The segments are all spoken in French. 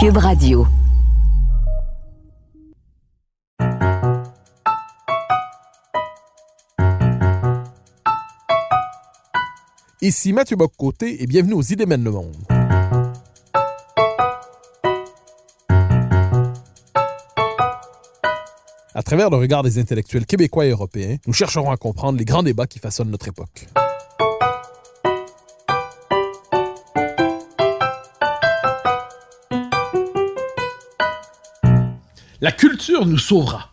Cube Radio. Ici Mathieu Bock-Côté et bienvenue aux Idées mènent le monde. À travers le regard des intellectuels québécois et européens, nous chercherons à comprendre les grands débats qui façonnent notre époque. La culture nous sauvera.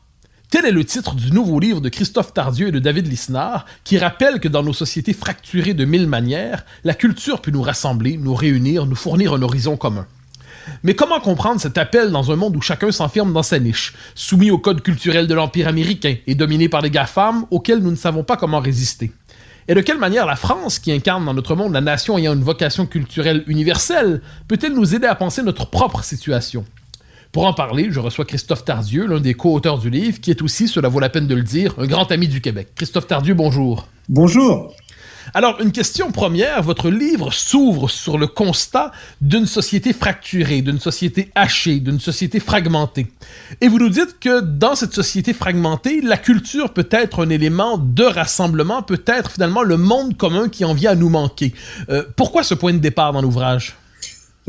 Tel est le titre du nouveau livre de Christophe Tardieu et de David Lisnard, qui rappelle que dans nos sociétés fracturées de mille manières, la culture peut nous rassembler, nous réunir, nous fournir un horizon commun. Mais comment comprendre cet appel dans un monde où chacun s'enferme dans sa niche, soumis au code culturel de l'Empire américain et dominé par des GAFAM auxquels nous ne savons pas comment résister? Et de quelle manière la France, qui incarne dans notre monde la nation ayant une vocation culturelle universelle, peut-elle nous aider à penser notre propre situation? Pour en parler, je reçois Christophe Tardieu, l'un des co-auteurs du livre, qui est aussi, cela vaut la peine de le dire, un grand ami du Québec. Christophe Tardieu, bonjour. Bonjour. Alors, une question première, votre livre s'ouvre sur le constat d'une société fracturée, d'une société hachée, d'une société fragmentée. Et vous nous dites que dans cette société fragmentée, la culture peut être un élément de rassemblement, peut être finalement le monde commun qui en vient à nous manquer. Pourquoi ce point de départ dans l'ouvrage?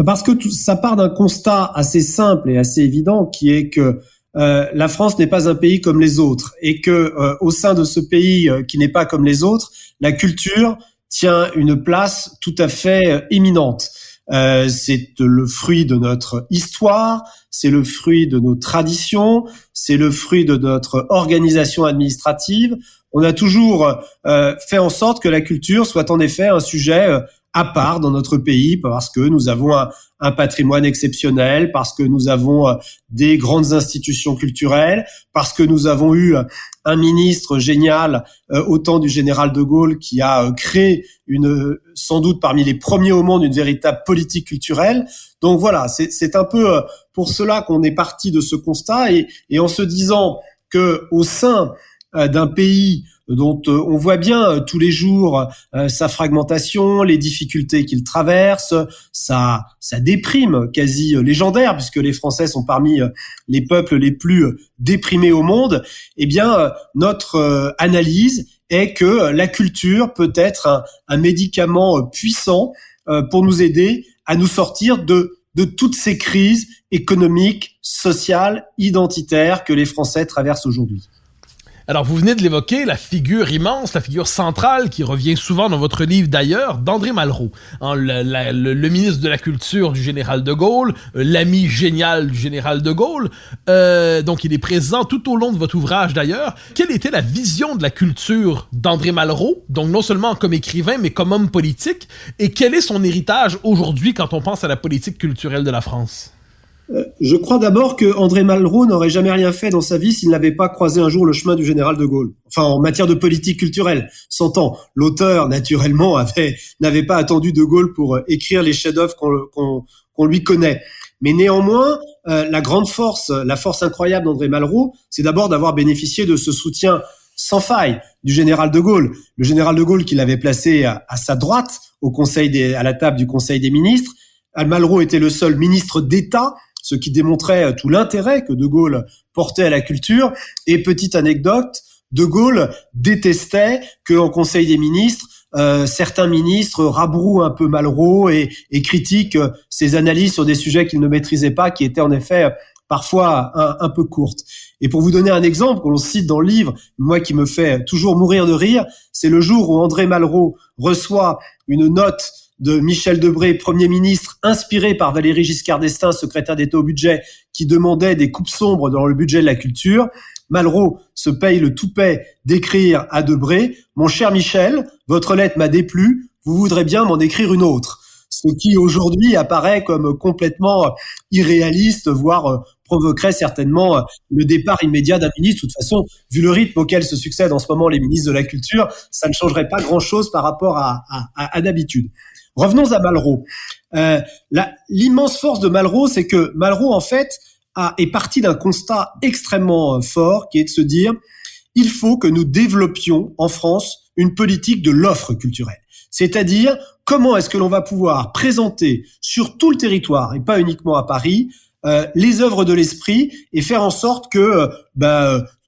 Parce que ça part d'un constat assez simple et assez évident qui est que la France n'est pas un pays comme les autres et que au sein de ce pays qui n'est pas comme les autres, la culture tient une place tout à fait éminente. C'est le fruit de notre histoire, c'est le fruit de nos traditions, c'est le fruit de notre organisation administrative. On a toujours fait en sorte que la culture soit en effet un sujet à part dans notre pays parce que nous avons un patrimoine exceptionnel, parce que nous avons des grandes institutions culturelles, parce que nous avons eu un ministre génial au temps du général de Gaulle qui a créé sans doute parmi les premiers au monde une véritable politique culturelle. Donc voilà, c'est un peu pour cela qu'on est parti de ce constat et en se disant que au sein d'un pays dont on voit bien tous les jours sa fragmentation, les difficultés qu'il traverse, sa déprime quasi légendaire, puisque les Français sont parmi les peuples les plus déprimés au monde, eh bien, notre analyse est que la culture peut être un médicament puissant pour nous aider à nous sortir de toutes ces crises économiques, sociales, identitaires que les Français traversent aujourd'hui. Alors, vous venez de l'évoquer, la figure immense, la figure centrale qui revient souvent dans votre livre d'ailleurs, d'André Malraux, le ministre de la Culture du général de Gaulle, l'ami génial du général de Gaulle. Donc, il est présent tout au long de votre ouvrage d'ailleurs. Quelle était la vision de la culture d'André Malraux, donc non seulement comme écrivain, mais comme homme politique, et quel est son héritage aujourd'hui quand on pense à la politique culturelle de la France? Je crois d'abord que André Malraux n'aurait jamais rien fait dans sa vie s'il n'avait pas croisé un jour le chemin du général de Gaulle. Enfin, en matière de politique culturelle, s'entend. L'auteur, naturellement, n'avait pas attendu de Gaulle pour écrire les chefs-d'œuvre qu'on lui connaît. Mais néanmoins, la force incroyable d'André Malraux, c'est d'abord d'avoir bénéficié de ce soutien sans faille du général de Gaulle. Le général de Gaulle qui l'avait placé à sa droite à la table du Conseil des ministres. Malraux était le seul ministre d'État, ce qui démontrait tout l'intérêt que De Gaulle portait à la culture. Et petite anecdote, De Gaulle détestait qu'en Conseil des ministres, certains ministres rabrouent un peu Malraux et critiquent ses analyses sur des sujets qu'il ne maîtrisait pas, qui étaient en effet parfois un peu courtes. Et pour vous donner un exemple, qu'on cite dans le livre, moi qui me fait toujours mourir de rire, c'est le jour où André Malraux reçoit une note de Michel Debré, Premier ministre, inspiré par Valéry Giscard d'Estaing, secrétaire d'État au budget, qui demandait des coupes sombres dans le budget de la culture. Malraux se paye le toupet d'écrire à Debré « Mon cher Michel, votre lettre m'a déplu, vous voudrez bien m'en écrire une autre ». Ce qui aujourd'hui apparaît comme complètement irréaliste, voire provoquerait certainement le départ immédiat d'un ministre. De toute façon, vu le rythme auquel se succèdent en ce moment les ministres de la Culture, ça ne changerait pas grand-chose par rapport à d'habitude. Revenons à Malraux. L'immense force de Malraux, c'est que Malraux, en fait, est parti d'un constat extrêmement fort, qui est de se dire il faut que nous développions en France une politique de l'offre culturelle. C'est-à-dire, comment est-ce que l'on va pouvoir présenter sur tout le territoire, et pas uniquement à Paris, les œuvres de l'esprit et faire en sorte que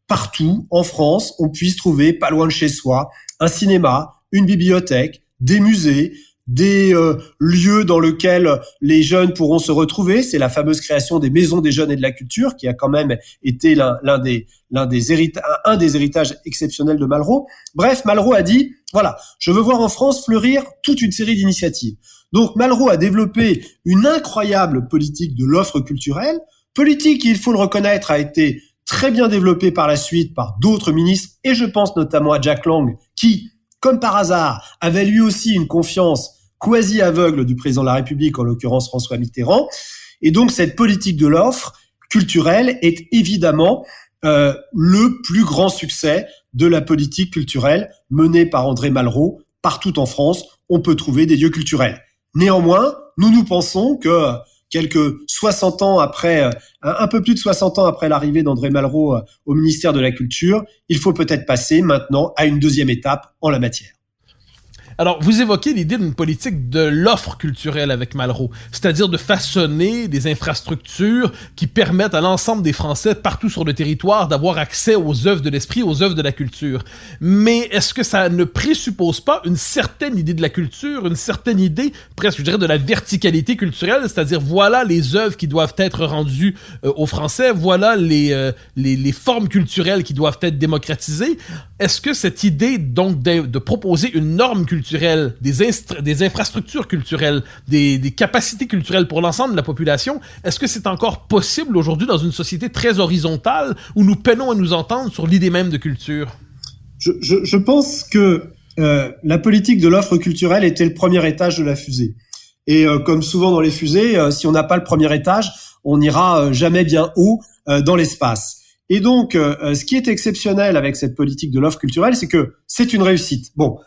partout en France, on puisse trouver, pas loin de chez soi, un cinéma, une bibliothèque, des musées, des lieux dans lesquels les jeunes pourront se retrouver. C'est la fameuse création des maisons des jeunes et de la culture qui a quand même été un des héritages exceptionnels de Malraux. Bref, Malraux a dit, voilà, je veux voir en France fleurir toute une série d'initiatives. Donc Malraux a développé une incroyable politique de l'offre culturelle, politique qui, il faut le reconnaître, a été très bien développée par la suite par d'autres ministres, et je pense notamment à Jack Lang, qui, comme par hasard, avait lui aussi une confiance quasi aveugle du président de la République, en l'occurrence François Mitterrand. Et donc, cette politique de l'offre culturelle est évidemment le plus grand succès de la politique culturelle menée par André Malraux. Partout en France, on peut trouver des lieux culturels. Néanmoins, nous pensons que quelques 60 ans après, un peu plus de 60 ans après l'arrivée d'André Malraux au ministère de la Culture, il faut peut-être passer maintenant à une deuxième étape en la matière. Alors, vous évoquez l'idée d'une politique de l'offre culturelle avec Malraux, c'est-à-dire de façonner des infrastructures qui permettent à l'ensemble des Français partout sur le territoire d'avoir accès aux œuvres de l'esprit, aux œuvres de la culture. Mais est-ce que ça ne présuppose pas une certaine idée de la culture, une certaine idée, presque je dirais, de la verticalité culturelle, c'est-à-dire voilà les œuvres qui doivent être rendues aux Français, voilà les formes culturelles qui doivent être démocratisées. Est-ce que cette idée donc de proposer une norme culturelle, des infrastructures culturelles, des capacités culturelles pour l'ensemble de la population, est-ce que c'est encore possible aujourd'hui dans une société très horizontale où nous peinons à nous entendre sur l'idée même de culture? Je pense que la politique de l'offre culturelle était le premier étage de la fusée. Et comme souvent dans les fusées, si on n'a pas le premier étage, on n'ira jamais bien haut dans l'espace. Et donc, ce qui est exceptionnel avec cette politique de l'offre culturelle, c'est que c'est une réussite. Bon,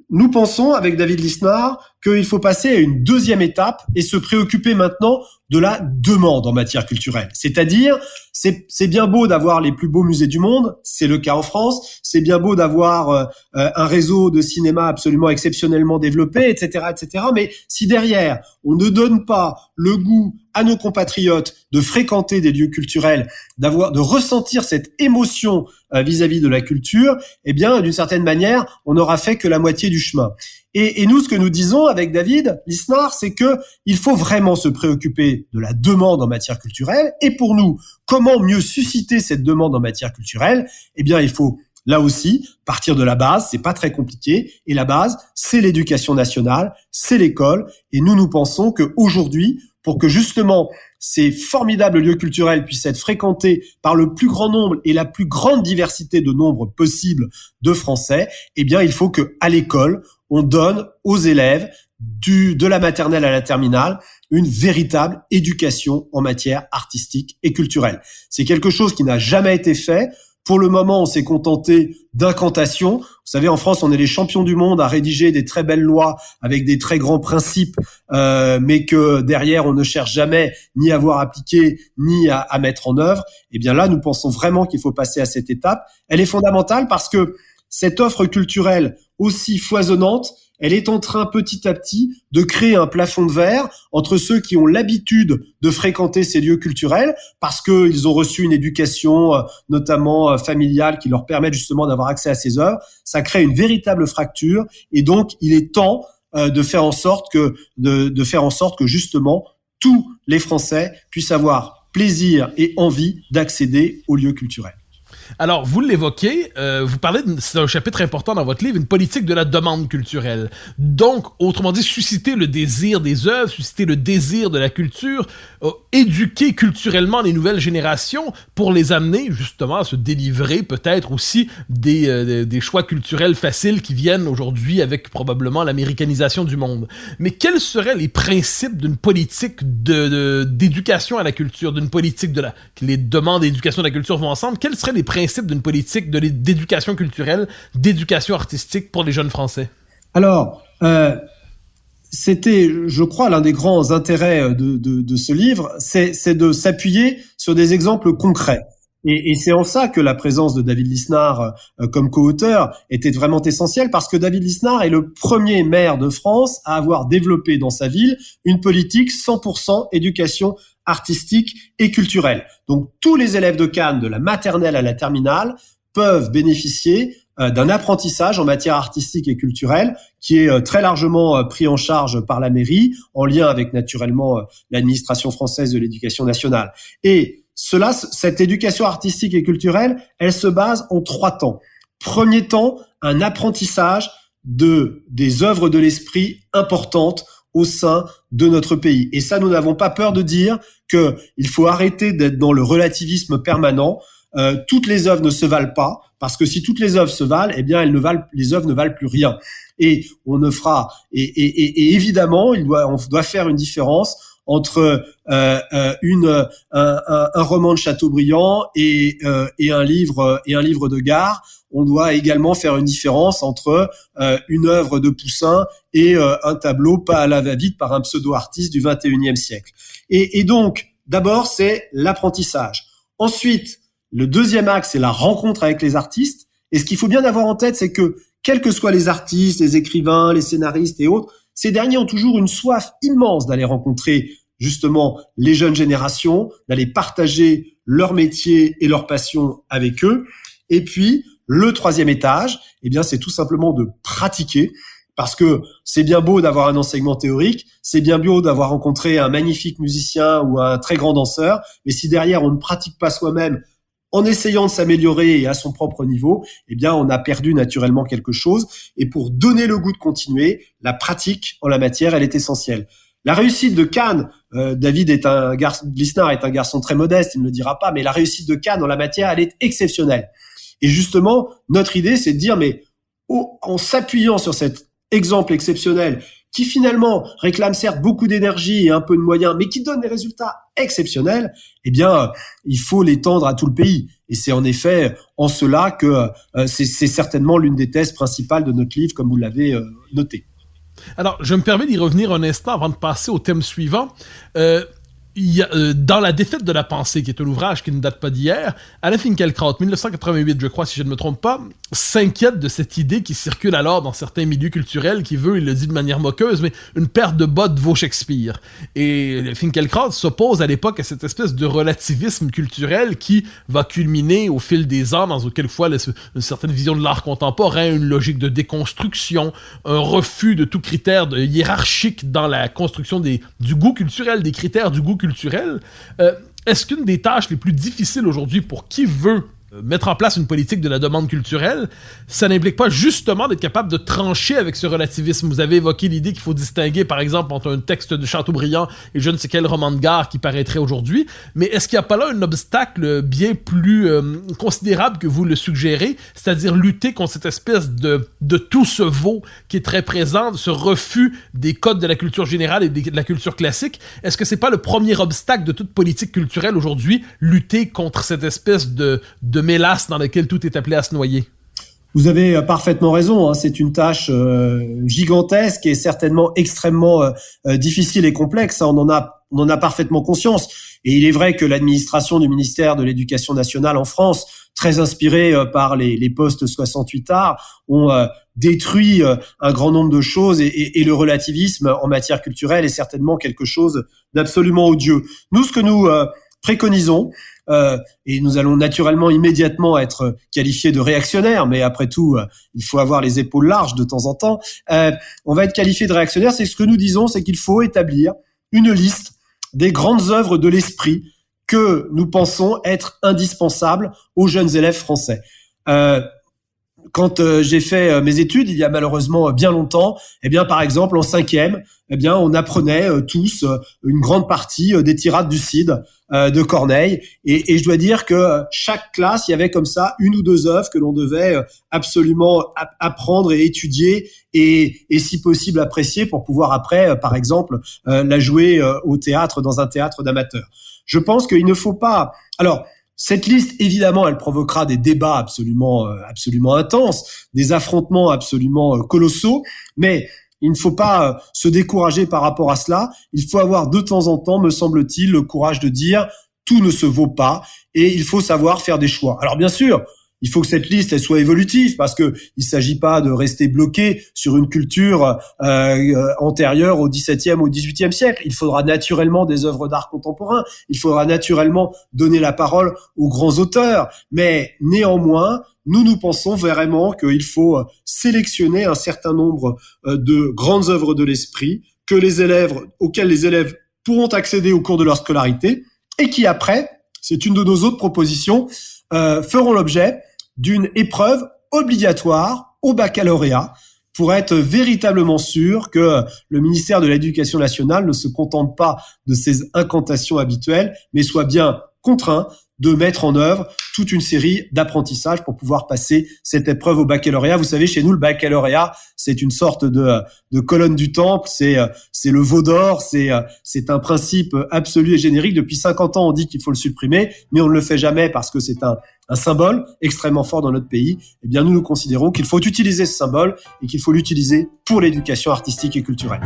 nous pensons, avec David Lisnard, qu'il faut passer à une deuxième étape et se préoccuper maintenant de la demande en matière culturelle. C'est-à-dire, c'est bien beau d'avoir les plus beaux musées du monde, c'est le cas en France, c'est bien beau d'avoir un réseau de cinéma absolument exceptionnellement développé, etc., etc., mais si derrière, on ne donne pas le goût à nos compatriotes de fréquenter des lieux culturels, de ressentir cette émotion vis-à-vis de la culture, eh bien, d'une certaine manière, on n'aura fait que la moitié du chemin. Et nous, ce que nous disons avec David Lisnard, c'est que il faut vraiment se préoccuper de la demande en matière culturelle. Et pour nous, comment mieux susciter cette demande en matière culturelle? Eh bien, il faut là aussi partir de la base. C'est pas très compliqué. Et la base, c'est l'éducation nationale, c'est l'école. Et nous pensons que aujourd'hui, pour que justement ces formidables lieux culturels puissent être fréquentés par le plus grand nombre et la plus grande diversité de nombres possible de Français, eh bien, il faut que à l'école, on donne aux élèves de la maternelle à la terminale une véritable éducation en matière artistique et culturelle. C'est quelque chose qui n'a jamais été fait. Pour le moment, on s'est contenté d'incantations. Vous savez, en France, on est les champions du monde à rédiger des très belles lois avec des très grands principes, mais que derrière, on ne cherche jamais ni à voir appliquer, ni à mettre en œuvre. Eh bien là, nous pensons vraiment qu'il faut passer à cette étape. Elle est fondamentale parce que cette offre culturelle aussi foisonnante, elle est en train petit à petit de créer un plafond de verre entre ceux qui ont l'habitude de fréquenter ces lieux culturels parce qu'ils ont reçu une éducation notamment familiale qui leur permet justement d'avoir accès à ces œuvres. Ça crée une véritable fracture et donc il est temps de faire en sorte que justement tous les Français puissent avoir plaisir et envie d'accéder aux lieux culturels. Alors, vous l'évoquez, vous parlez, c'est un chapitre important dans votre livre, une politique de la demande culturelle. Donc, autrement dit, susciter le désir des œuvres, susciter le désir de la culture, éduquer culturellement les nouvelles générations pour les amener justement à se délivrer peut-être aussi des choix culturels faciles qui viennent aujourd'hui avec probablement l'américanisation du monde. Mais quels seraient les principes d'une politique d'éducation à la culture, d'une politique que les demandes d'éducation à la culture vont ensemble? Quels seraient les principes d'une politique d'éducation culturelle, d'éducation artistique pour les jeunes Français? Alors, c'était, je crois, l'un des grands intérêts de ce livre, c'est de s'appuyer sur des exemples concrets. Et c'est en ça que la présence de David Lisnard comme co-auteur était vraiment essentielle, parce que David Lisnard est le premier maire de France à avoir développé dans sa ville une politique 100% éducation artistique et culturelle. Donc tous les élèves de Cannes, de la maternelle à la terminale, peuvent bénéficier d'un apprentissage en matière artistique et culturelle qui est très largement pris en charge par la mairie, en lien avec naturellement l'administration française de l'éducation nationale. Et cette éducation artistique et culturelle, elle se base en 3 temps. Premier temps, un apprentissage des œuvres de l'esprit importantes au sein de notre pays. Et ça, nous n'avons pas peur de dire qu'il faut arrêter d'être dans le relativisme permanent. Toutes les œuvres ne se valent pas, parce que si toutes les œuvres se valent, eh bien les œuvres ne valent plus rien. Et on ne fera et évidemment, on doit faire une différence entre un roman de Chateaubriand et un livre de Gare. On doit également faire une différence entre une œuvre de Poussin et un tableau pas à la va-vite par un pseudo-artiste du XXIe siècle. Et donc, d'abord, c'est l'apprentissage. Ensuite, le deuxième axe, c'est la rencontre avec les artistes. Et ce qu'il faut bien avoir en tête, c'est que quels que soient les artistes, les écrivains, les scénaristes et autres, ces derniers ont toujours une soif immense d'aller rencontrer justement les jeunes générations, d'aller partager leur métier et leur passion avec eux. Et puis, le troisième étage, eh bien, c'est tout simplement de pratiquer, parce que c'est bien beau d'avoir un enseignement théorique, c'est bien beau d'avoir rencontré un magnifique musicien ou un très grand danseur, mais si derrière on ne pratique pas soi-même en essayant de s'améliorer et à son propre niveau, eh bien, on a perdu naturellement quelque chose. Et pour donner le goût de continuer, la pratique en la matière, elle est essentielle. La réussite de Cannes, Lisnard est un garçon très modeste, il ne le dira pas, mais la réussite de Cannes en la matière, elle est exceptionnelle. Et justement, notre idée, c'est de dire, mais en s'appuyant sur cet exemple exceptionnel, qui finalement réclame certes beaucoup d'énergie et un peu de moyens, mais qui donne des résultats exceptionnels, eh bien, il faut l'étendre à tout le pays. Et c'est en effet en cela que c'est certainement l'une des thèses principales de notre livre, comme vous l'avez noté. Alors, je me permets d'y revenir un instant avant de passer au thème suivant. Il y a, dans La défaite de la pensée, qui est un ouvrage qui ne date pas d'hier, Alain Finkielkraut, 1988, je crois, si je ne me trompe pas, s'inquiète de cette idée qui circule alors dans certains milieux culturels, qui veut, il le dit de manière moqueuse, mais une paire de bottes vaut Shakespeare. Et Finkielkraut s'oppose à l'époque à cette espèce de relativisme culturel qui va culminer au fil des ans dans quelquefois une certaine vision de l'art contemporain, une logique de déconstruction, un refus de tout critère hiérarchique dans la construction du goût culturel, des critères du goût culturel. Est-ce qu'une des tâches les plus difficiles aujourd'hui pour qui veut mettre en place une politique de la demande culturelle, ça n'implique pas justement d'être capable de trancher avec ce relativisme? Vous avez évoqué l'idée qu'il faut distinguer, par exemple, entre un texte de Chateaubriand et je ne sais quel roman de Gare qui paraîtrait aujourd'hui, mais est-ce qu'il n'y a pas là un obstacle bien plus considérable que vous le suggérez, c'est-à-dire lutter contre cette espèce de tout ce veau qui est très présent, ce refus des codes de la culture générale et de la culture classique? Est-ce que c'est pas le premier obstacle de toute politique culturelle aujourd'hui, lutter contre cette espèce de mélasse dans laquelle tout est appelé à se noyer? Vous avez parfaitement raison, hein. C'est une tâche gigantesque et certainement extrêmement difficile et complexe. On en a parfaitement conscience. Et il est vrai que l'administration du ministère de l'Éducation nationale en France, très inspirée par les post-68 arts, ont détruit un grand nombre de choses et le relativisme en matière culturelle est certainement quelque chose d'absolument odieux. Nous, ce que nous préconisons, et nous allons naturellement immédiatement être qualifiés de réactionnaires, mais après tout, il faut avoir les épaules larges de temps en temps. On va être qualifiés de réactionnaires. C'est ce que nous disons, c'est qu'il faut établir une liste des grandes œuvres de l'esprit que nous pensons être indispensables aux jeunes élèves français. Quand j'ai fait mes études, il y a malheureusement bien longtemps, eh bien, par exemple, en 5e, eh bien, on apprenait tous une grande partie des tirades du Cid de Corneille. Et je dois dire que chaque classe, il y avait comme ça une ou deux œuvres que l'on devait absolument apprendre et étudier et si possible apprécier pour pouvoir après, par exemple, la jouer au théâtre, dans un théâtre d'amateurs. Je pense qu'il ne faut pas... Alors, cette liste, évidemment, elle provoquera des débats absolument intenses, des affrontements absolument colossaux, mais il ne faut pas se décourager par rapport à cela. Il faut avoir de temps en temps, me semble-t-il, le courage de dire tout ne se vaut pas et il faut savoir faire des choix. Alors bien sûr, il faut que cette liste elle soit évolutive parce que il s'agit pas de rester bloqué sur une culture antérieure au XVIIe au XVIIIe siècle. Il faudra naturellement des œuvres d'art contemporain. Il faudra naturellement donner la parole aux grands auteurs. Mais néanmoins, nous pensons vraiment qu'il faut sélectionner un certain nombre de grandes œuvres de l'esprit auxquelles les élèves pourront accéder au cours de leur scolarité et qui après, c'est une de nos autres propositions, feront l'objet d'une épreuve obligatoire au baccalauréat pour être véritablement sûr que le ministère de l'Éducation nationale ne se contente pas de ses incantations habituelles, mais soit bien contraint de mettre en œuvre toute une série d'apprentissages pour pouvoir passer cette épreuve au baccalauréat. Vous savez, chez nous, le baccalauréat, c'est une sorte de colonne du temple, c'est le veau d'or, c'est un principe absolu et générique. Depuis 50 ans, on dit qu'il faut le supprimer, mais on ne le fait jamais parce que c'est un symbole extrêmement fort dans notre pays. Eh bien, nous considérons qu'il faut utiliser ce symbole et qu'il faut l'utiliser pour l'éducation artistique et culturelle.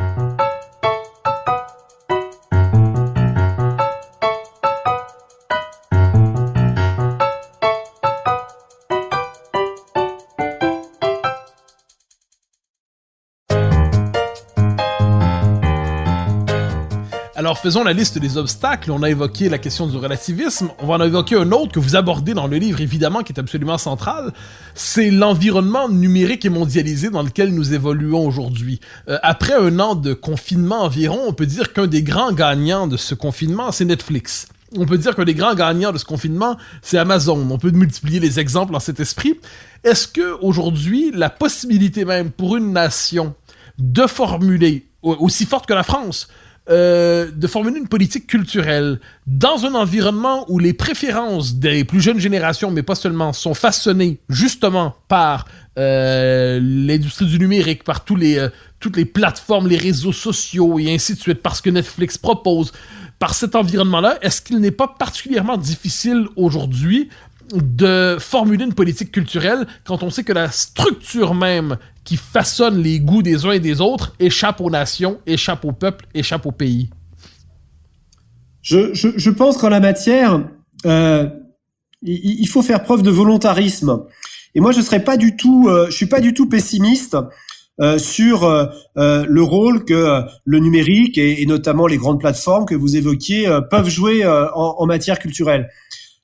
Alors faisons la liste des obstacles. On a évoqué la question du relativisme. On va en évoquer un autre que vous abordez dans le livre, évidemment, qui est absolument central. C'est l'environnement numérique et mondialisé dans lequel nous évoluons aujourd'hui. Après un an de confinement environ, on peut dire qu'un des grands gagnants de ce confinement, c'est Netflix. On peut dire qu'un des grands gagnants de ce confinement, c'est Amazon. On peut multiplier les exemples en cet esprit. Est-ce que aujourd'hui, la possibilité même pour une nation de formuler, aussi forte que la France, de formuler une politique culturelle dans un environnement où les préférences des plus jeunes générations, mais pas seulement, sont façonnées justement par l'industrie du numérique, par toutes les plateformes, les réseaux sociaux et ainsi de suite, parce que Netflix propose, par cet environnement-là, est-ce qu'il n'est pas particulièrement difficile aujourd'hui de formuler une politique culturelle quand on sait que la structure même qui façonne les goûts des uns et des autres échappe aux nations, échappe au peuple, échappe au pays? Je pense qu'en la matière, il faut faire preuve de volontarisme. Et moi, je suis pas du tout pessimiste sur le rôle que le numérique et notamment les grandes plateformes que vous évoquiez peuvent jouer en matière culturelle.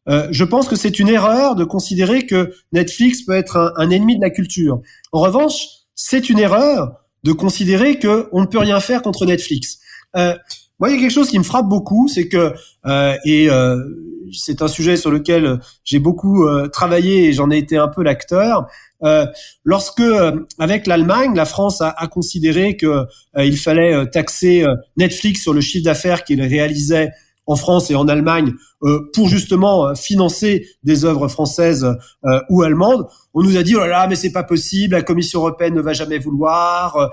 Je pense que c'est une erreur de considérer que Netflix peut être un ennemi de la culture. En revanche, c'est une erreur de considérer que on ne peut rien faire contre Netflix. Moi, il y a quelque chose qui me frappe beaucoup, c'est que c'est un sujet sur lequel j'ai beaucoup travaillé et j'en ai été un peu l'acteur. Lorsque, avec l'Allemagne, la France a considéré que il fallait taxer Netflix sur le chiffre d'affaires qu'il réalisait en France et en Allemagne pour justement financer des œuvres françaises ou allemandes, on nous a dit oh là là mais c'est pas possible, la Commission européenne ne va jamais vouloir,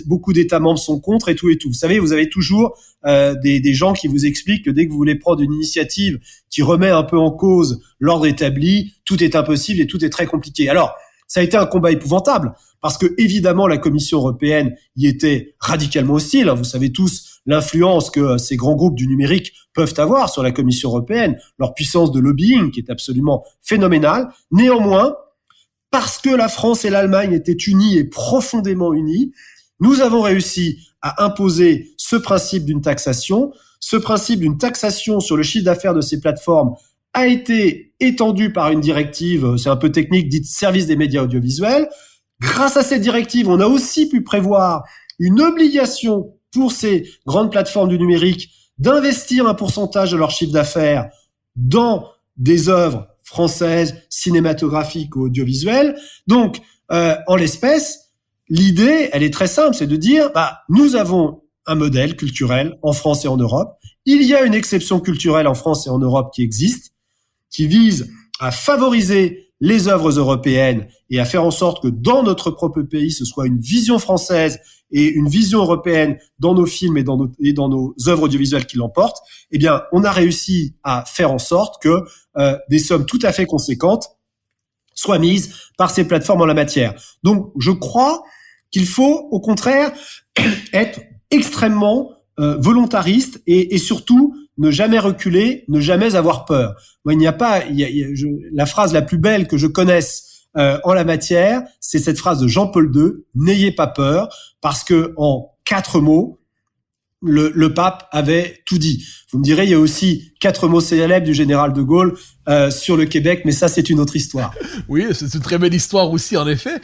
beaucoup d'États membres sont contre et tout et tout. Vous savez, vous avez toujours des gens qui vous expliquent que dès que vous voulez prendre une initiative qui remet un peu en cause l'ordre établi, tout est impossible et tout est très compliqué. Alors, ça a été un combat épouvantable parce que évidemment la Commission européenne y était radicalement hostile. Vous savez tous l'influence que ces grands groupes du numérique peuvent avoir sur la Commission européenne, leur puissance de lobbying qui est absolument phénoménale. Néanmoins, parce que la France et l'Allemagne étaient unies et profondément unies, nous avons réussi à imposer ce principe d'une taxation. Ce principe d'une taxation sur le chiffre d'affaires de ces plateformes a été étendu par une directive, c'est un peu technique, dite service des médias audiovisuels. Grâce à cette directive, on a aussi pu prévoir une obligation pour ces grandes plateformes du numérique d'investir un pourcentage de leur chiffre d'affaires dans des œuvres françaises, cinématographiques ou audiovisuelles. Donc, en l'espèce, l'idée, elle est très simple, c'est de dire, nous avons un modèle culturel en France et en Europe. Il y a une exception culturelle en France et en Europe qui existe, qui vise à favoriser les œuvres européennes et à faire en sorte que dans notre propre pays, ce soit une vision française et une vision européenne dans nos films et dans nos œuvres audiovisuelles qui l'emportent. Eh bien, on a réussi à faire en sorte que des sommes tout à fait conséquentes soient mises par ces plateformes en la matière. Donc, je crois qu'il faut, au contraire, être extrêmement volontariste et surtout ne jamais reculer, ne jamais avoir peur. Moi, il n'y a pas, la phrase la plus belle que je connaisse en la matière, c'est cette phrase de Jean-Paul II, n'ayez pas peur, parce que en 4 mots, le pape avait tout dit. Vous me direz, il y a aussi 4 mots célèbres du général de Gaulle sur le Québec, mais ça, c'est une autre histoire. Oui, c'est une très belle histoire aussi, en effet.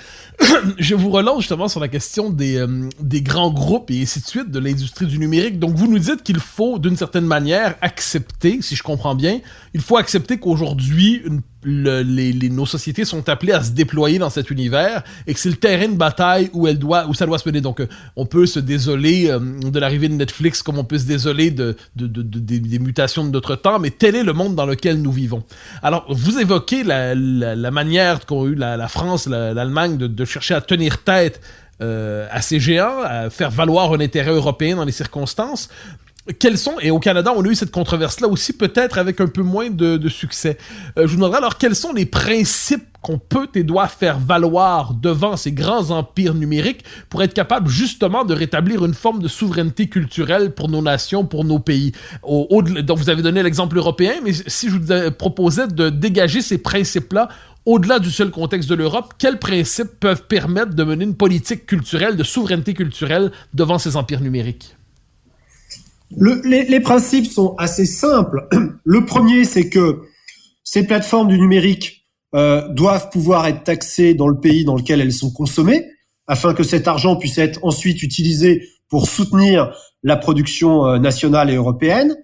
Je vous relance justement sur la question des grands groupes et ainsi de suite de l'industrie du numérique. Donc, vous nous dites qu'il faut, d'une certaine manière, accepter, si je comprends bien, il faut accepter qu'aujourd'hui, nos sociétés sont appelées à se déployer dans cet univers et que c'est le terrain de bataille où ça doit se mener. Donc, on peut se désoler de l'arrivée de Netflix comme on peut se désoler des mutations de notre temps, mais tel est le monde dans lequel nous vivons. Alors, vous évoquez la manière qu'ont eu la France, l'Allemagne de chercher à tenir tête à ces géants, à faire valoir un intérêt européen dans les circonstances. Quels sont, et au Canada, on a eu cette controverse-là aussi, peut-être avec un peu moins de succès. Je vous demanderai alors, quels sont les principes qu'on peut et doit faire valoir devant ces grands empires numériques pour être capable justement de rétablir une forme de souveraineté culturelle pour nos nations, pour nos pays. Donc vous avez donné l'exemple européen, mais si je vous proposais de dégager ces principes-là au-delà du seul contexte de l'Europe, quels principes peuvent permettre de mener une politique culturelle, de souveraineté culturelle devant ces empires numériques? Les principes sont assez simples. Le premier, c'est que ces plateformes du numérique doivent pouvoir être taxées dans le pays dans lequel elles sont consommées, afin que cet argent puisse être ensuite utilisé pour soutenir la production nationale et européenne.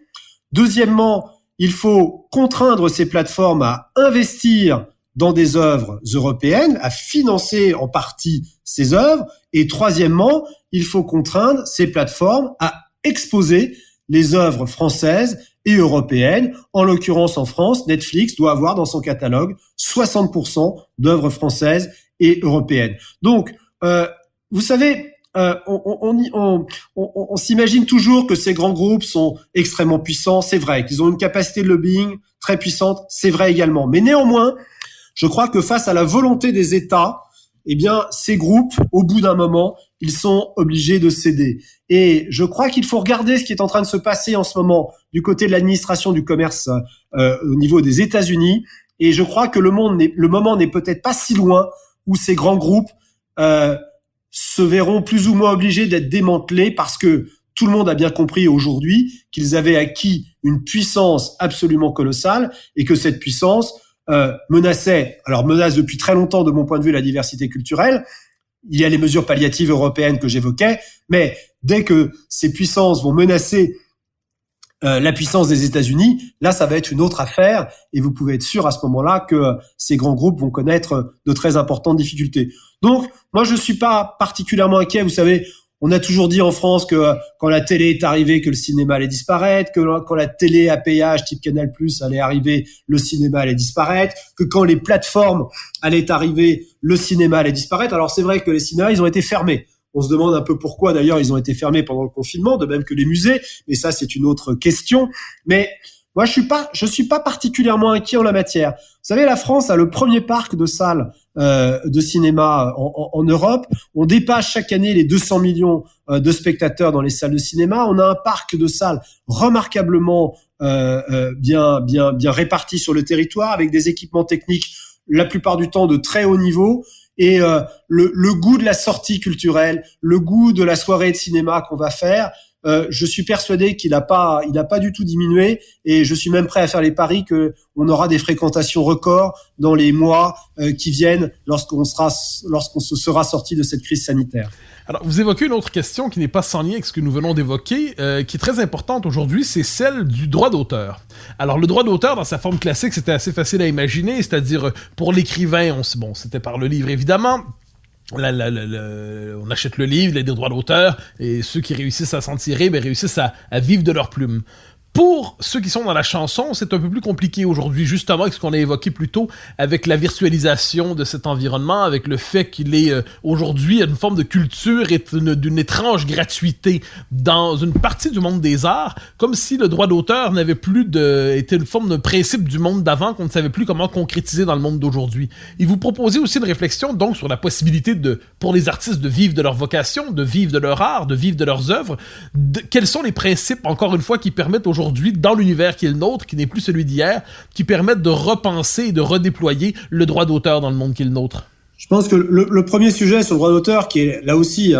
Deuxièmement, il faut contraindre ces plateformes à investir dans des œuvres européennes, à financer en partie ces œuvres. Et troisièmement, il faut contraindre ces plateformes à exposer les œuvres françaises et européennes. En l'occurrence, en France, Netflix doit avoir dans son catalogue 60% d'œuvres françaises et européennes. Donc, vous savez, on s'imagine toujours que ces grands groupes sont extrêmement puissants. C'est vrai qu'ils ont une capacité de lobbying très puissante. C'est vrai également. Mais néanmoins, je crois que face à la volonté des États, eh bien, ces groupes, au bout d'un moment, ils sont obligés de céder. Et je crois qu'il faut regarder ce qui est en train de se passer en ce moment du côté de l'administration du commerce au niveau des États-Unis. Et je crois que le moment n'est peut-être pas si loin où ces grands groupes se verront plus ou moins obligés d'être démantelés parce que tout le monde a bien compris aujourd'hui qu'ils avaient acquis une puissance absolument colossale et que cette puissance menace depuis très longtemps de mon point de vue la diversité culturelle. Il y a les mesures palliatives européennes que j'évoquais, mais dès que ces puissances vont menacer la puissance des États-Unis, là ça va être une autre affaire et vous pouvez être sûr à ce moment-là que ces grands groupes vont connaître de très importantes difficultés. Donc moi je suis pas particulièrement inquiet, vous savez. On a toujours dit en France que quand la télé est arrivée, que le cinéma allait disparaître, que quand la télé à péage type Canal+ allait arriver, le cinéma allait disparaître, que quand les plateformes allaient arriver, le cinéma allait disparaître. Alors c'est vrai que les cinémas, ils ont été fermés. On se demande un peu pourquoi d'ailleurs ils ont été fermés pendant le confinement, de même que les musées, mais ça c'est une autre question. Mais moi je suis pas particulièrement inquiet en la matière. Vous savez, la France a le premier parc de salles de cinéma en Europe. On dépasse chaque année les 200 millions de spectateurs dans les salles de cinéma. On a un parc de salles remarquablement bien réparti sur le territoire, avec des équipements techniques la plupart du temps de très haut niveau. Et le goût de la sortie culturelle, le goût de la soirée de cinéma qu'on va faire, je suis persuadé qu'il n'a pas du tout diminué, et je suis même prêt à faire les paris que on aura des fréquentations records dans les mois qui viennent lorsqu'on se sera sorti de cette crise sanitaire. Alors, vous évoquez une autre question qui n'est pas sans lien avec ce que nous venons d'évoquer, qui est très importante aujourd'hui, c'est celle du droit d'auteur. Alors, le droit d'auteur, dans sa forme classique, c'était assez facile à imaginer, c'est-à-dire, pour l'écrivain, c'était par le livre, évidemment. On achète le livre, il y a des droits d'auteur, et ceux qui réussissent à s'en tirer, réussissent à vivre de leur plume. Pour ceux qui sont dans la chanson, c'est un peu plus compliqué aujourd'hui, justement, avec ce qu'on a évoqué plus tôt, avec la virtualisation de cet environnement, avec le fait qu'il est aujourd'hui une forme de culture et d'une étrange gratuité dans une partie du monde des arts, comme si le droit d'auteur n'avait plus était une forme de principe du monde d'avant qu'on ne savait plus comment concrétiser dans le monde d'aujourd'hui. Et vous proposez aussi une réflexion donc sur la possibilité pour les artistes de vivre de leur vocation, de vivre de leur art, de vivre de leurs œuvres. Quels sont les principes, encore une fois, qui permettent aujourd'hui aujourd'hui dans l'univers qui est le nôtre, qui n'est plus celui d'hier, qui permettent de repenser et de redéployer le droit d'auteur dans le monde qui est le nôtre? Je pense que le premier sujet sur le droit d'auteur, qui est là aussi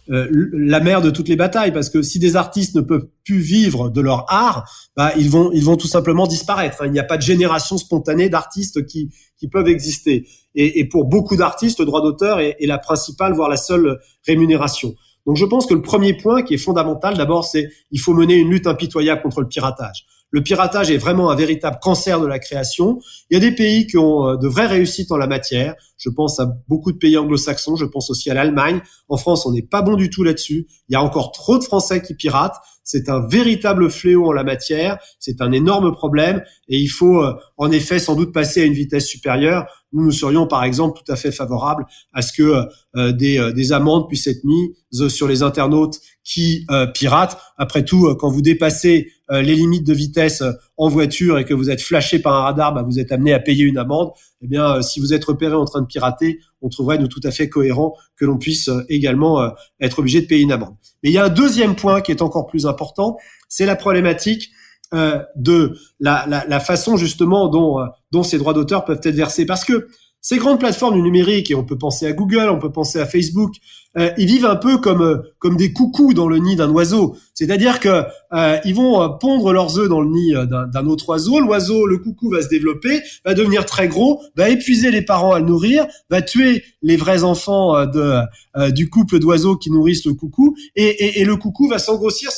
la mère de toutes les batailles, parce que si des artistes ne peuvent plus vivre de leur art, ils vont tout simplement disparaître. Il n'y a pas de génération spontanée d'artistes qui peuvent exister. Et pour beaucoup d'artistes, le droit d'auteur est la principale, voire la seule rémunération. Donc je pense que le premier point qui est fondamental, d'abord, c'est il faut mener une lutte impitoyable contre le piratage. Le piratage est vraiment un véritable cancer de la création. Il y a des pays qui ont de vraies réussites en la matière. Je pense à beaucoup de pays anglo-saxons, je pense aussi à l'Allemagne. En France, on n'est pas bon du tout là-dessus. Il y a encore trop de Français qui piratent. C'est un véritable fléau en la matière. C'est un énorme problème et il faut en effet sans doute passer à une vitesse supérieure. Nous serions par exemple tout à fait favorables à ce que des amendes puissent être mises sur les internautes qui piratent. Après tout, quand vous dépassez les limites de vitesse en voiture et que vous êtes flashé par un radar, vous êtes amené à payer une amende. Eh bien, si vous êtes repéré en train de pirater, on trouverait de tout à fait cohérent que l'on puisse également être obligé de payer une amende. Mais il y a un deuxième point qui est encore plus important, c'est la problématique de la façon justement dont ces droits d'auteur peuvent être versés. Parce que ces grandes plateformes du numérique, et on peut penser à Google, on peut penser à Facebook, ils vivent un peu comme des coucous dans le nid d'un oiseau. C'est-à-dire que ils vont pondre leurs œufs dans le nid d'un autre oiseau. L'oiseau, le coucou, va se développer, va devenir très gros, va épuiser les parents à le nourrir, va tuer les vrais enfants du couple d'oiseaux qui nourrissent le coucou, et le coucou va s'engrossir.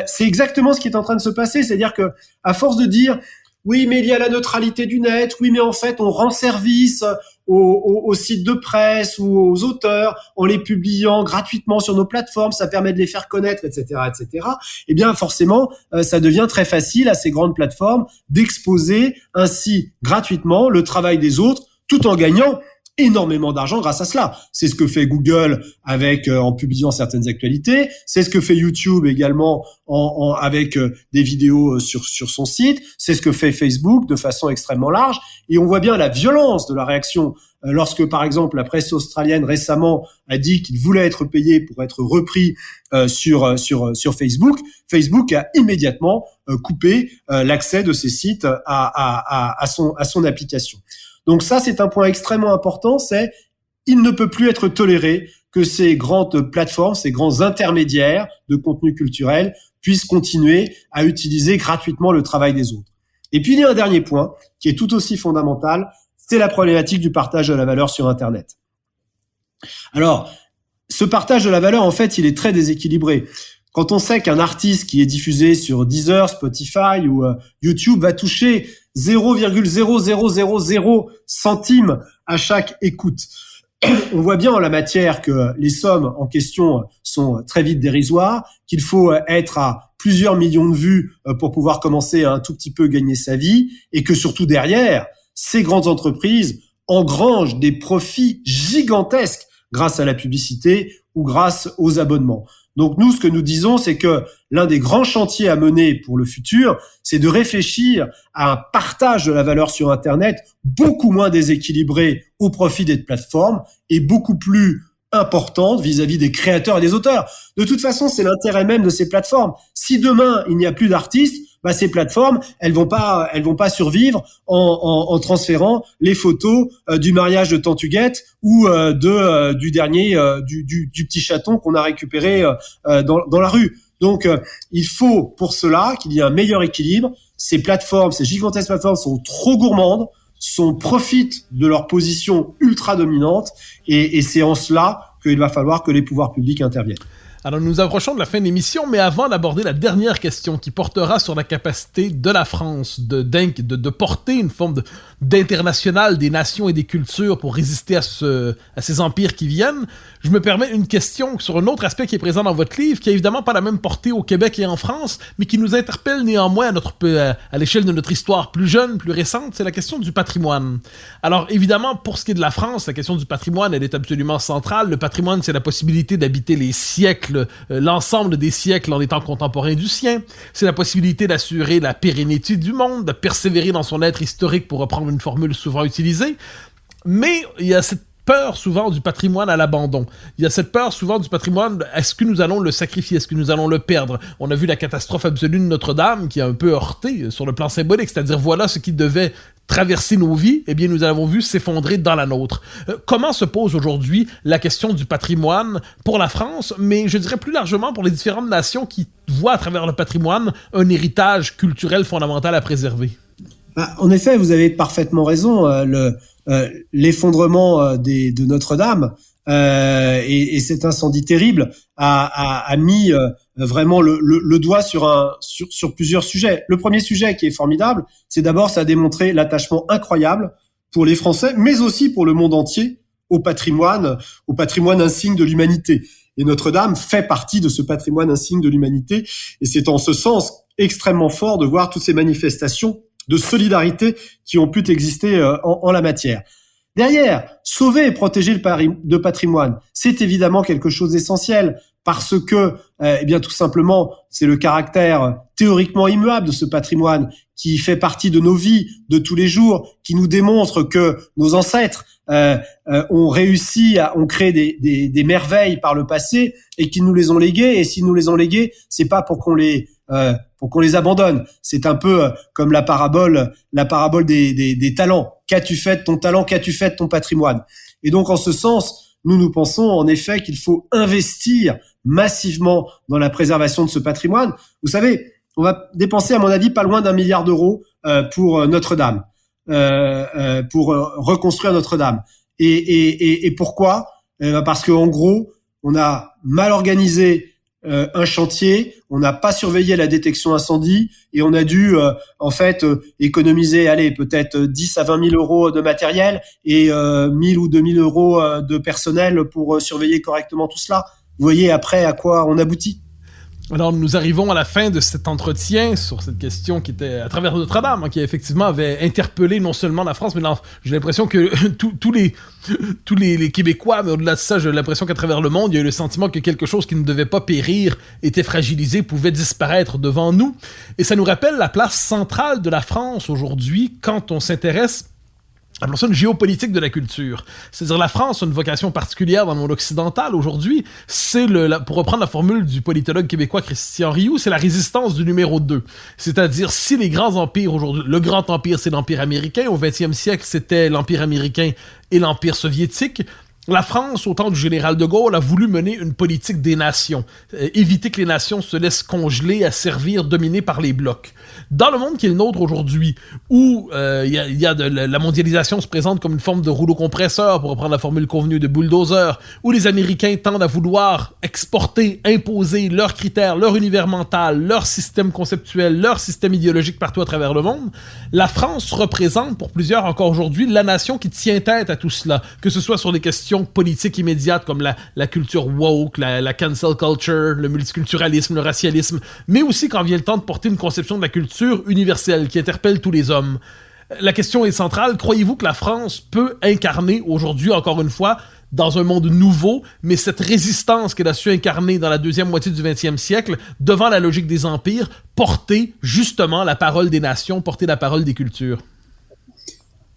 C'est exactement ce qui est en train de se passer. C'est-à-dire que à force de dire oui, mais il y a la neutralité du net. Oui, mais en fait, on rend service aux sites de presse ou aux auteurs en les publiant gratuitement sur nos plateformes. Ça permet de les faire connaître, etc., etc. Eh bien, forcément, ça devient très facile à ces grandes plateformes d'exposer ainsi gratuitement le travail des autres, tout en gagnant énormément d'argent grâce à cela. C'est ce que fait Google avec en publiant certaines actualités, c'est ce que fait YouTube également avec des vidéos sur son site, c'est ce que fait Facebook de façon extrêmement large, et on voit bien la violence de la réaction lorsque par exemple la presse australienne récemment a dit qu'il voulait être payé pour être repris sur Facebook. Facebook a immédiatement coupé l'accès de ces sites à son application. Donc ça, c'est un point extrêmement important, il ne peut plus être toléré que ces grandes plateformes, ces grands intermédiaires de contenu culturel puissent continuer à utiliser gratuitement le travail des autres. Et puis, il y a un dernier point qui est tout aussi fondamental, c'est la problématique du partage de la valeur sur Internet. Alors, ce partage de la valeur, en fait, il est très déséquilibré. Quand on sait qu'un artiste qui est diffusé sur Deezer, Spotify ou YouTube va toucher 0,0000 centimes à chaque écoute, on voit bien en la matière que les sommes en question sont très vite dérisoires, qu'il faut être à plusieurs millions de vues pour pouvoir commencer à un tout petit peu gagner sa vie, et que surtout derrière, ces grandes entreprises engrangent des profits gigantesques grâce à la publicité ou grâce aux abonnements. Donc nous, ce que nous disons, c'est que l'un des grands chantiers à mener pour le futur, c'est de réfléchir à un partage de la valeur sur Internet beaucoup moins déséquilibré au profit des plateformes et beaucoup plus importante vis-à-vis des créateurs et des auteurs. De toute façon, c'est l'intérêt même de ces plateformes. Si demain, il n'y a plus d'artistes, ces plateformes, elles vont pas survivre en transférant les photos du mariage de Tantuguette ou du dernier du petit chaton qu'on a récupéré dans la rue. Donc il faut pour cela qu'il y ait un meilleur équilibre. Ces plateformes, ces gigantesques plateformes sont trop gourmandes, profitent de leur position ultra dominante, et c'est en cela qu'il va falloir que les pouvoirs publics interviennent. Alors, nous approchons de la fin de l'émission, mais avant d'aborder la dernière question qui portera sur la capacité de la France de porter une forme d'international des nations et des cultures pour résister à ces empires qui viennent, je me permets une question sur un autre aspect qui est présent dans votre livre, qui a évidemment pas la même portée au Québec et en France, mais qui nous interpelle néanmoins à l'échelle de notre histoire plus jeune, plus récente, c'est la question du patrimoine. Alors, évidemment, pour ce qui est de la France, la question du patrimoine, elle est absolument centrale. Le patrimoine, c'est la possibilité d'habiter les siècles, l'ensemble des siècles en étant contemporain du sien. C'est la possibilité d'assurer la pérennité du monde, de persévérer dans son être historique, pour reprendre une formule souvent utilisée. Mais il y a cette peur souvent du patrimoine à l'abandon. Il y a cette peur souvent du patrimoine, est-ce que nous allons le sacrifier, est-ce que nous allons le perdre? On a vu la catastrophe absolue de Notre-Dame qui a un peu heurté sur le plan symbolique, c'est-à-dire voilà ce qui devait traverser nos vies, eh bien nous avons vu s'effondrer dans la nôtre. Comment se pose aujourd'hui la question du patrimoine pour la France, mais je dirais plus largement pour les différentes nations qui voient à travers le patrimoine un héritage culturel fondamental à préserver? En effet, vous avez parfaitement raison. L'effondrement de Notre-Dame et cet incendie terrible a mis vraiment le doigt sur plusieurs sujets. Le premier sujet qui est formidable, c'est d'abord ça a démontré l'attachement incroyable pour les Français, mais aussi pour le monde entier au patrimoine insigne de l'humanité. Et Notre-Dame fait partie de ce patrimoine insigne de l'humanité. Et c'est en ce sens extrêmement fort de voir toutes ces manifestations de solidarité qui ont pu exister en la matière. Derrière, sauver et protéger le patrimoine, c'est évidemment quelque chose d'essentiel parce que, eh bien, tout simplement, c'est le caractère théoriquement immuable de ce patrimoine qui fait partie de nos vies de tous les jours, qui nous démontre que nos ancêtres ont réussi ont créé des merveilles par le passé et qu'ils nous les ont léguées. Et s'ils nous les ont léguées, c'est pas pour qu'on les abandonne. C'est un peu comme la parabole des talents. Qu'as-tu fait de ton talent? Qu'as-tu fait de ton patrimoine? Et donc, en ce sens, nous pensons en effet qu'il faut investir massivement dans la préservation de ce patrimoine. Vous savez, on va dépenser, à mon avis, pas loin d'1 milliard d'euros pour Notre-Dame, pour reconstruire Notre-Dame. Et pourquoi? Parce qu'en gros, on a mal organisé un chantier, on n'a pas surveillé la détection incendie et on a dû économiser peut-être 10 à 20 000 euros de matériel et 1 000 ou 2 000 euros de personnel pour surveiller correctement tout cela. Vous voyez après à quoi on aboutit. Alors, nous arrivons à la fin de cet entretien sur cette question qui était à travers Notre-Dame, qui effectivement avait interpellé non seulement la France, mais j'ai l'impression que tous les Québécois, mais au-delà de ça, j'ai l'impression qu'à travers le monde, il y a eu le sentiment que quelque chose qui ne devait pas périr était fragilisé, pouvait disparaître devant nous. Et ça nous rappelle la place centrale de la France aujourd'hui quand on s'intéresse appelons ça une géopolitique de la culture. C'est-à-dire la France a une vocation particulière dans le monde occidental aujourd'hui. C'est pour reprendre la formule du politologue québécois Christian Rioux, c'est la résistance du numéro 2. C'est-à-dire si les grands empires aujourd'hui, le grand empire c'est l'empire américain, au 20e siècle c'était l'empire américain et l'empire soviétique. La France, au temps du général de Gaulle, a voulu mener une politique des nations, éviter que les nations se laissent congeler, asservir, dominées par les blocs. Dans le monde qui est le nôtre aujourd'hui, où la mondialisation se présente comme une forme de rouleau compresseur, pour reprendre la formule convenue de bulldozer, où les Américains tendent à vouloir exporter, imposer leurs critères, leur univers mental, leur système conceptuel, leur système idéologique partout à travers le monde, la France représente pour plusieurs encore aujourd'hui la nation qui tient tête à tout cela, que ce soit sur des questions politiques immédiates comme la culture woke, la cancel culture, le multiculturalisme, le racialisme, mais aussi quand vient le temps de porter une conception de la culture universelle qui interpelle tous les hommes. La question est centrale, croyez-vous que la France peut incarner aujourd'hui, encore une fois, dans un monde nouveau, mais cette résistance qu'elle a su incarner dans la deuxième moitié du 20e siècle, devant la logique des empires, porter justement la parole des nations, porter la parole des cultures?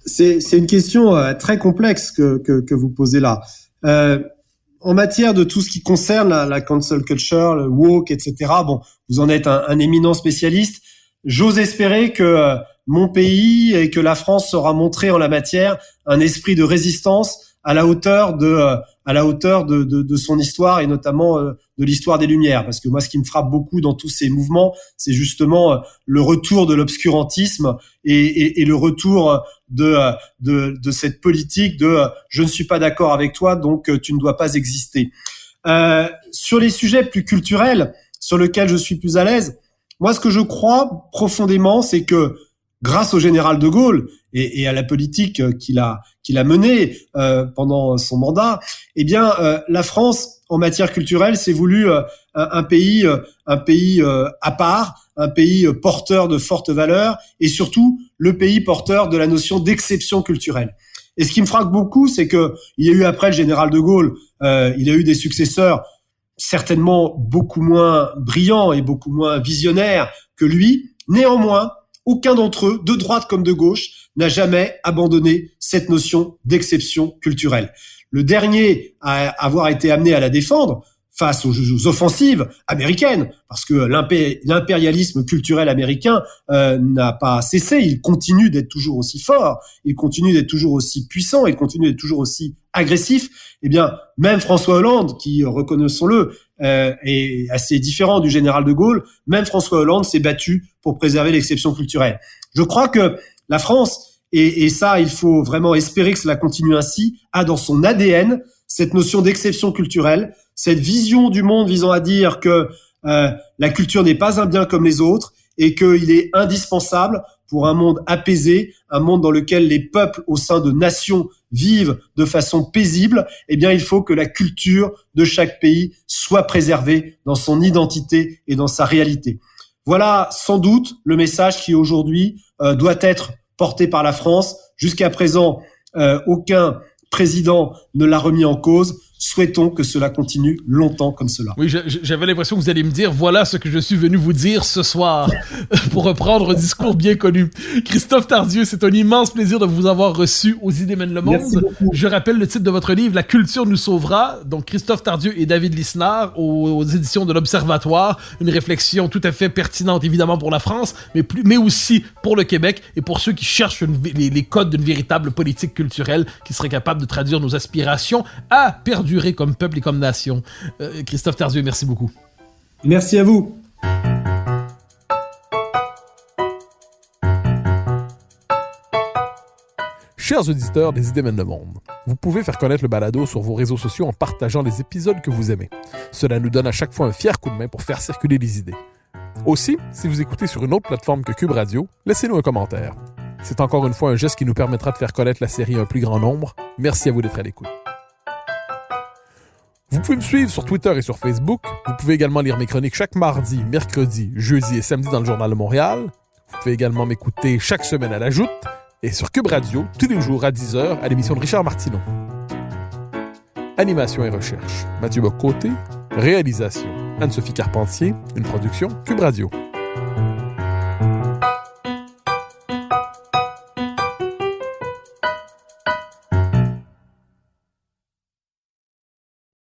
C'est une question très complexe que vous posez là. En matière de tout ce qui concerne la cancel culture, le woke, etc., bon, vous en êtes un éminent spécialiste. J'ose espérer que mon pays et que la France saura montrer en la matière un esprit de résistance à la hauteur de son histoire et notamment de l'histoire des Lumières. Parce que moi, ce qui me frappe beaucoup dans tous ces mouvements, c'est justement le retour de l'obscurantisme et le retour de cette politique de je ne suis pas d'accord avec toi, donc tu ne dois pas exister. Sur les sujets plus culturels, sur lesquels je suis plus à l'aise, moi, ce que je crois profondément, c'est que grâce au général de Gaulle et à la politique qu'il a menée pendant son mandat, eh bien, la France, en matière culturelle, s'est voulu un pays à part, un pays porteur de fortes valeurs et surtout le pays porteur de la notion d'exception culturelle. Et ce qui me frappe beaucoup, c'est que il y a eu après le général de Gaulle, il a eu des successeurs certainement beaucoup moins brillants et beaucoup moins visionnaires que lui. Néanmoins, aucun d'entre eux, de droite comme de gauche, n'a jamais abandonné cette notion d'exception culturelle. Le dernier à avoir été amené à la défendre face aux offensives américaines, parce que l'impérialisme culturel américain n'a pas cessé, il continue d'être toujours aussi fort, il continue d'être toujours aussi puissant, il continue d'être toujours aussi agressif. Eh bien, même François Hollande, qui, reconnaissons-le, est assez différent du général de Gaulle, même François Hollande s'est battu pour préserver l'exception culturelle. Je crois que la France, et ça, il faut vraiment espérer que cela continue ainsi, a dans son ADN cette notion d'exception culturelle, cette vision du monde visant à dire que la culture n'est pas un bien comme les autres et qu'il est indispensable pour un monde apaisé, un monde dans lequel les peuples au sein de nations vivent de façon paisible. Eh bien, il faut que la culture de chaque pays soit préservée dans son identité et dans sa réalité. Voilà sans doute le message qui aujourd'hui doit être porté par la France. Jusqu'à présent, aucun président ne l'a remis en cause. Souhaitons que cela continue longtemps comme cela. Oui, j'avais l'impression que vous alliez me dire, voilà ce que je suis venu vous dire ce soir, pour reprendre un discours bien connu. Christophe Tardieu, c'est un immense plaisir de vous avoir reçu aux Idées mènent le monde. Merci beaucoup. Je rappelle le titre de votre livre, La culture nous sauvera. Donc, Christophe Tardieu et David Lisnard aux éditions de l'Observatoire. Une réflexion tout à fait pertinente, évidemment, pour la France, mais aussi pour le Québec et pour ceux qui cherchent les codes d'une véritable politique culturelle qui serait capable de traduire nos aspirations à perdurer comme peuple et comme nation. Christophe Tardieu, merci beaucoup. Merci à vous. Chers auditeurs des Idées mènent le monde, vous pouvez faire connaître le balado sur vos réseaux sociaux en partageant les épisodes que vous aimez. Cela nous donne à chaque fois un fier coup de main pour faire circuler les idées. Aussi, si vous écoutez sur une autre plateforme que Cube Radio, laissez-nous un commentaire. C'est encore une fois un geste qui nous permettra de faire connaître la série à un plus grand nombre. Merci à vous d'être à l'écoute. Vous pouvez me suivre sur Twitter et sur Facebook. Vous pouvez également lire mes chroniques chaque mardi, mercredi, jeudi et samedi dans le Journal de Montréal. Vous pouvez également m'écouter chaque semaine à la Joute et sur Cube Radio, tous les jours à 10h à l'émission de Richard Martineau. Animation et recherche, Mathieu Bock-Côté. Réalisation, Anne-Sophie Carpentier. Une production Cube Radio.